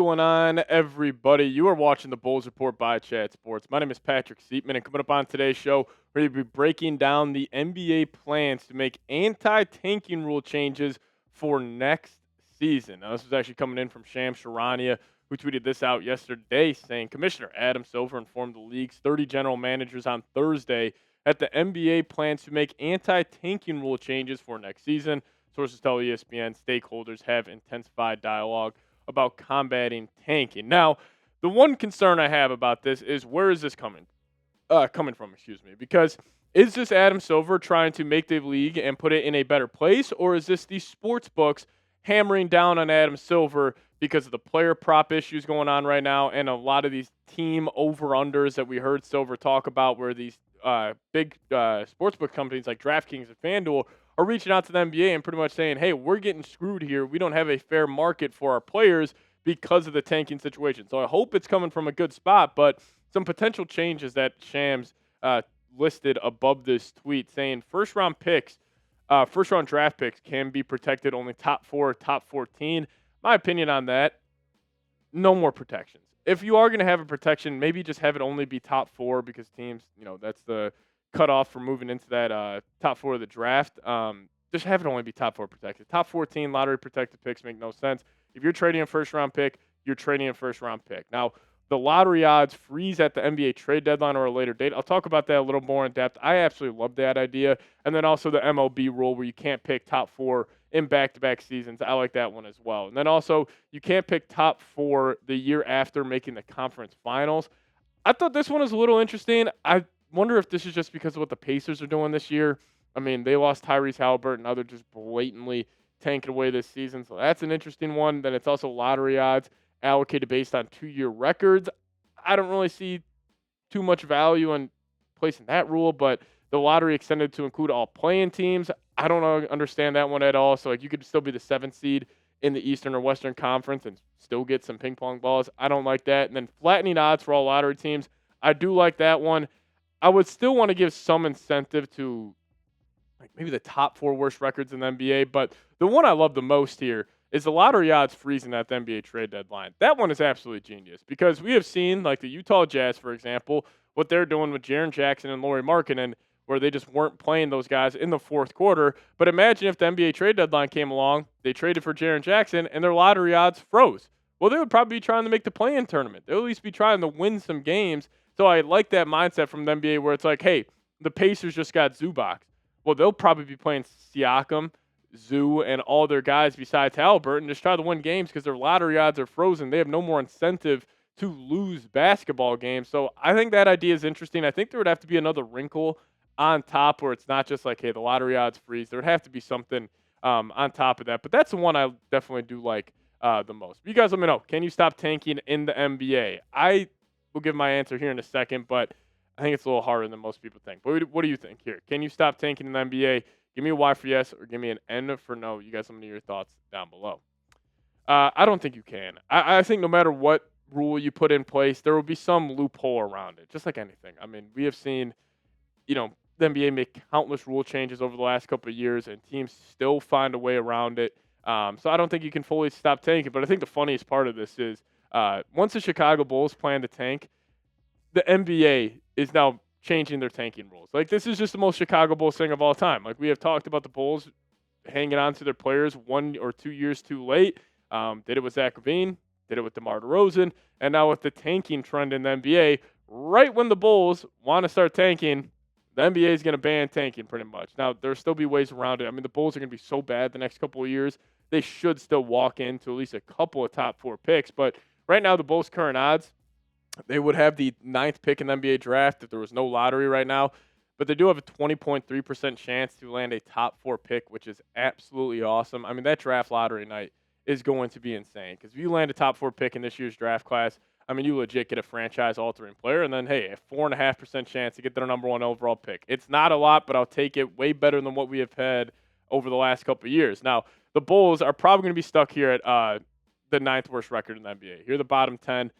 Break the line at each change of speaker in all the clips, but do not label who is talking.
going on, everybody? You are watching the Bulls Report by Chat Sports. My name is Patrick Seatman, and coming up on today's show, we're going to be breaking down the NBA plans to make anti-tanking rule changes for next season. Now, this was actually coming in from Sham Charania, who tweeted this out yesterday, saying Commissioner Adam Silver informed the league's 30 general managers on Thursday that the NBA plans to make anti-tanking rule changes for next season. Sources tell ESPN stakeholders have intensified dialogue about combating tanking. Now, the one concern I have about this is where is this coming from, excuse me, because is this Adam Silver trying to make the league and put it in a better place, or is this the sports books hammering down on Adam Silver because of the player prop issues going on right now and a lot of these team over-unders that we heard Silver talk about where these big sportsbook companies like DraftKings and FanDuel are reaching out to the NBA and pretty much saying, hey, we're getting screwed here. We don't have a fair market for our players because of the tanking situation. So I hope it's coming from a good spot, but some potential changes that Shams listed above this tweet saying first round draft picks can be protected only top 4, top 14. My opinion on that, no more protections. If you are going to have a protection, maybe just have it only be top 4 because teams, that's the cutoff for moving into that top 4 of the draft. Just have it only be top 4 protected. Top 14 lottery protected picks make no sense. If you're trading a first round pick, you're trading a first round pick. Now, the lottery odds freeze at the NBA trade deadline or a later date. I'll talk about that a little more in depth. I absolutely love that idea. And then also the MLB rule where you can't pick top 4 in back-to-back seasons. I like that one as well. And then also you can't pick top 4 the year after making the conference finals. I thought this one was a little interesting. I wonder if this is just because of what the Pacers are doing this year. I mean, they lost Tyrese Halliburton. Now they're just blatantly tanking away this season. So that's an interesting one. Then it's also lottery odds allocated based on 2-year records. I don't really see too much value in placing that rule, but the lottery extended to include all playing teams. I don't understand that one at all. So like you could still be the 7th seed in the Eastern or Western Conference and still get some ping pong balls. I don't like that. And then flattening odds for all lottery teams. I do like that one. I would still want to give some incentive to like maybe the top 4 worst records in the NBA, but the one I love the most here is the lottery odds freezing at the NBA trade deadline. That one is absolutely genius because we have seen, like the Utah Jazz, for example, what they're doing with Jaren Jackson and Lauri Markkanen, where they just weren't playing those guys in the fourth quarter. But imagine if the NBA trade deadline came along, they traded for Jaren Jackson, and their lottery odds froze. Well, they would probably be trying to make the play-in tournament. They'll at least be trying to win some games. So I like that mindset from the NBA where it's like, hey, the Pacers just got Zubac. Well, they'll probably be playing Siakam, Zoo, and all their guys besides Halliburton just try to win games because their lottery odds are frozen. They have no more incentive to lose basketball games. So I think that idea is interesting. I think there would have to be another wrinkle on top where it's not just like, hey, the lottery odds freeze. There would have to be something on top of that. But that's the one I definitely do like the most. But you guys let me know. Can you stop tanking in the NBA? I will give my answer here in a second, but I think it's a little harder than most people think. But what do you think here? Can you stop tanking in the NBA? Give me a Y for yes or give me an N for no. You guys let me know your thoughts down below. I don't think you can. I think no matter what rule you put in place, there will be some loophole around it, just like anything. I mean, we have seen, the NBA make countless rule changes over the last couple of years, and teams still find a way around it. So I don't think you can fully stop tanking. But I think the funniest part of this is once the Chicago Bulls plan to tank, the NBA is now changing their tanking rules. Like, this is just the most Chicago Bulls thing of all time. Like, we have talked about the Bulls hanging on to their players 1 or 2 years too late. Did it with Zach LaVine, did it with DeMar DeRozan, and now with the tanking trend in the NBA, right when the Bulls want to start tanking, the NBA is going to ban tanking pretty much. Now, there'll still be ways around it. I mean, the Bulls are going to be so bad the next couple of years, they should still walk into at least a couple of top 4 picks. But right now, the Bulls' current odds, they would have the 9th pick in the NBA draft if there was no lottery right now. But they do have a 20.3% chance to land a top 4 pick, which is absolutely awesome. I mean, that draft lottery night is going to be insane. Because if you land a top 4 pick in this year's draft class, I mean, you legit get a franchise-altering player. And then, hey, a 4.5% chance to get their number 1 overall pick. It's not a lot, but I'll take it. Way better than what we have had over the last couple of years. Now, the Bulls are probably going to be stuck here at the 9th worst record in the NBA. Here are the bottom 10.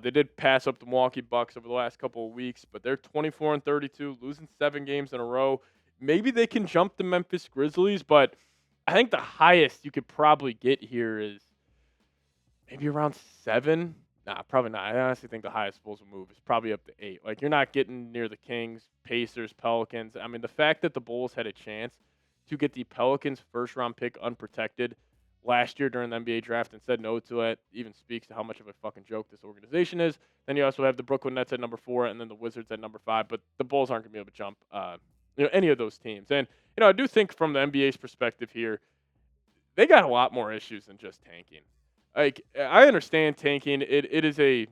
They did pass up the Milwaukee Bucks over the last couple of weeks, but they're 24-32, losing 7 games in a row. Maybe they can jump the Memphis Grizzlies, but I think the highest you could probably get here is maybe around 7. Nah, probably not. I honestly think the highest Bulls will move is probably up to 8. Like, you're not getting near the Kings, Pacers, Pelicans. I mean, the fact that the Bulls had a chance to get the Pelicans' first-round pick unprotected last year during the NBA draft and said no to it even speaks to how much of a fucking joke this organization is. Then you also have the Brooklyn Nets at number 4 and then the Wizards at number 5. But the Bulls aren't going to be able to jump any of those teams. And, I do think from the NBA's perspective here, they got a lot more issues than just tanking. Like, I understand tanking. It is a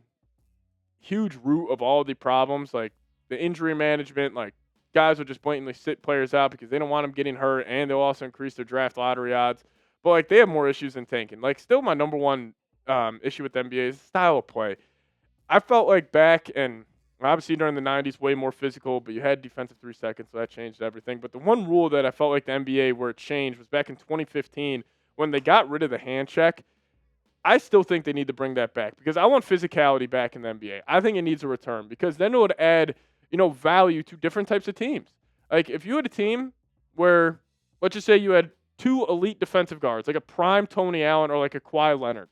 huge root of all the problems, like the injury management. Like, guys will just blatantly sit players out because they don't want them getting hurt, and they'll also increase their draft lottery odds. But, like, they have more issues than tanking. Like, still my number one issue with the NBA is style of play. I felt like back and obviously during the 90s, way more physical, but you had defensive 3 seconds, so that changed everything. But the one rule that I felt like the NBA where it changed was back in 2015 when they got rid of the hand check. I still think they need to bring that back because I want physicality back in the NBA. I think it needs a return because then it would add, value to different types of teams. Like if you had a team where, let's just say you had 2 elite defensive guards, like a prime Tony Allen or like a Kawhi Leonard,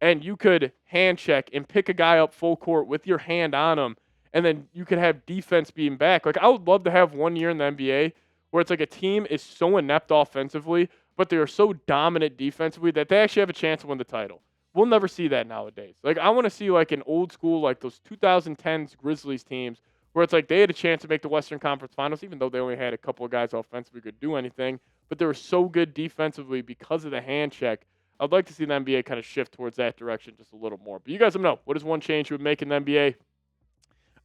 and you could hand check and pick a guy up full court with your hand on him, and then you could have defense being back. Like I would love to have 1 year in the NBA where it's like a team is so inept offensively, but they are so dominant defensively that they actually have a chance to win the title. We'll never see that nowadays. Like I want to see like an old school, like those 2010s Grizzlies teams where it's like they had a chance to make the Western Conference Finals, even though they only had a couple of guys offensively who could do anything, but they were so good defensively because of the hand check. I'd like to see the NBA kind of shift towards that direction just a little more. But you guys let me know, what is one change you would make in the NBA?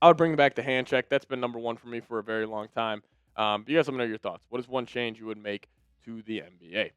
I would bring back the hand check. That's been number 1 for me for a very long time. But you guys let me know your thoughts. What is one change you would make to the NBA?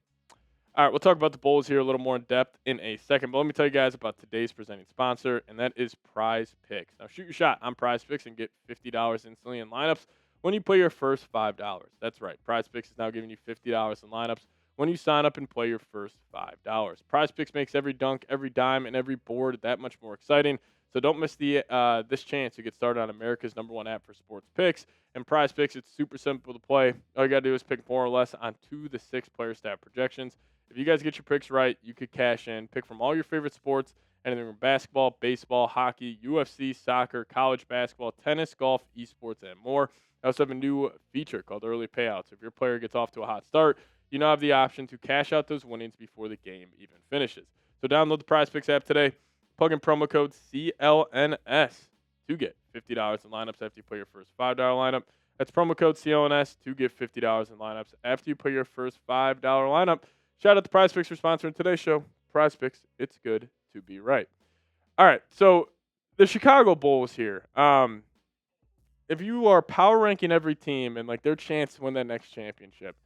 All right, we'll talk about the Bulls here a little more in depth in a second. But let me tell you guys about today's presenting sponsor, and that is Prize Picks. Now, shoot your shot on Prize Picks and get $50 instantly in lineups when you play your first $5. That's right. Prize Picks is now giving you $50 in lineups when you sign up and play your first $5. Prize Picks makes every dunk, every dime, and every board that much more exciting. So don't miss this chance to get started on America's #1 app for sports picks. And Prize Picks, it's super simple to play. All you got to do is pick more or less on 2 to 6 player stat projections. If you guys get your picks right, you could cash in. Pick from all your favorite sports, anything from basketball, baseball, hockey, UFC, soccer, college basketball, tennis, golf, esports, and more. I also have a new feature called Early Payouts. If your player gets off to a hot start, you now have the option to cash out those winnings before the game even finishes. So download the Prize Picks app today. Plug in promo code CLNS to get $50 in lineups after you play your first $5 lineup. That's promo code CLNS to get $50 in lineups after you play your first $5 lineup. Shout out to Prize Picks for sponsoring today's show. Prize Picks, it's good to be right. All right, so the Chicago Bulls here. If you are power ranking every team and like their chance to win that next championship,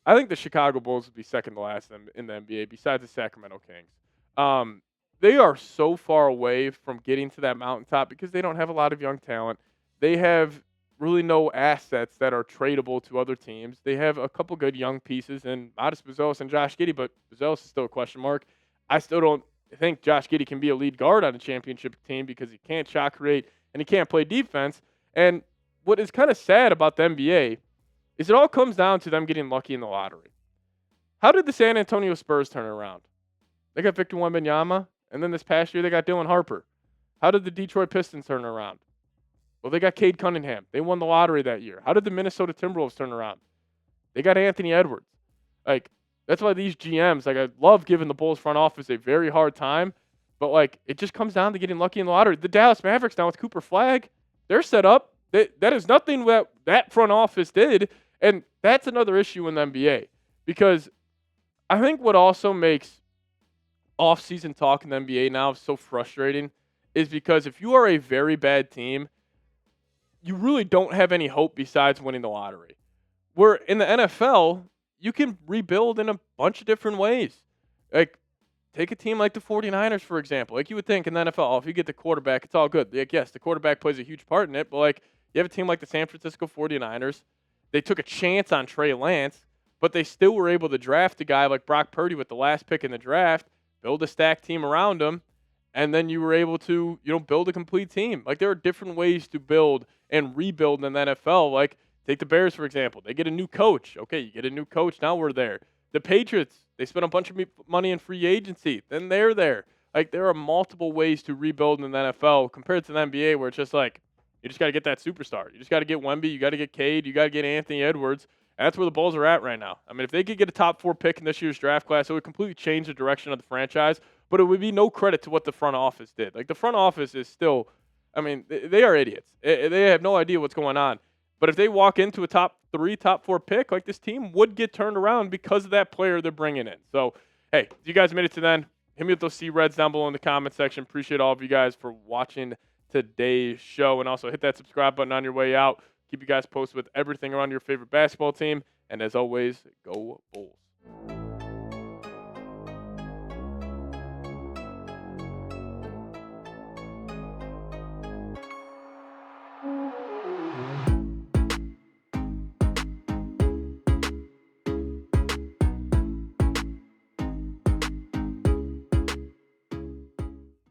I think the Chicago Bulls would be second to last in the NBA besides the Sacramento Kings. They are so far away from getting to that mountaintop because they don't have a lot of young talent. They have really no assets that are tradable to other teams. They have a couple good young pieces in Modest Buzelis and Josh Giddey, but Buzelis is still a question mark. I still don't think Josh Giddey can be a lead guard on a championship team because he can't shot create and he can't play defense. And what is kind of sad about the NBA is it all comes down to them getting lucky in the lottery. How did the San Antonio Spurs turn it around? They got Victor Wembanyama, and then this past year they got Dylan Harper. How did the Detroit Pistons turn around? Well, they got Cade Cunningham. They won the lottery that year. How did the Minnesota Timberwolves turn around? They got Anthony Edwards. Like, that's why these GMs, like, I love giving the Bulls front office a very hard time, but, like, it just comes down to getting lucky in the lottery. The Dallas Mavericks now with Cooper Flagg, they're set up. That is nothing that front office did, and that's another issue in the NBA because I think what also makes off-season talk in the NBA now so frustrating is because if you are a very bad team, you really don't have any hope besides winning the lottery. Where in the NFL, you can rebuild in a bunch of different ways. Like, take a team like the 49ers, for example. Like, you would think in the NFL, if you get the quarterback, it's all good. Like, yes, the quarterback plays a huge part in it, but, like, you have a team like the San Francisco 49ers. They took a chance on Trey Lance, but they still were able to draft a guy like Brock Purdy with the last pick in the draft, build a stacked team around him, and then you were able to, build a complete team. Like, there are different ways to build and rebuild in the NFL. Like, take the Bears, for example. They get a new coach. Okay, you get a new coach. Now we're there. The Patriots, they spent a bunch of money in free agency. Then they're there. Like, there are multiple ways to rebuild in the NFL compared to the NBA, where it's just like, you just got to get that superstar. You just got to get Wemby. You got to get Cade. You got to get Anthony Edwards. And that's where the Bulls are at right now. I mean, if they could get a top 4 pick in this year's draft class, it would completely change the direction of the franchise. But it would be no credit to what the front office did. Like, the front office is still, I mean, they are idiots. They have no idea what's going on. But if they walk into a top 3, top 4 pick, like, this team would get turned around because of that player they're bringing in. So, hey, if you guys made it to then, hit me with those C-Reds down below in the comment section. Appreciate all of you guys for watching today's show. And also hit that subscribe button on your way out. Keep you guys posted with everything around your favorite basketball team. And as always, go Bulls.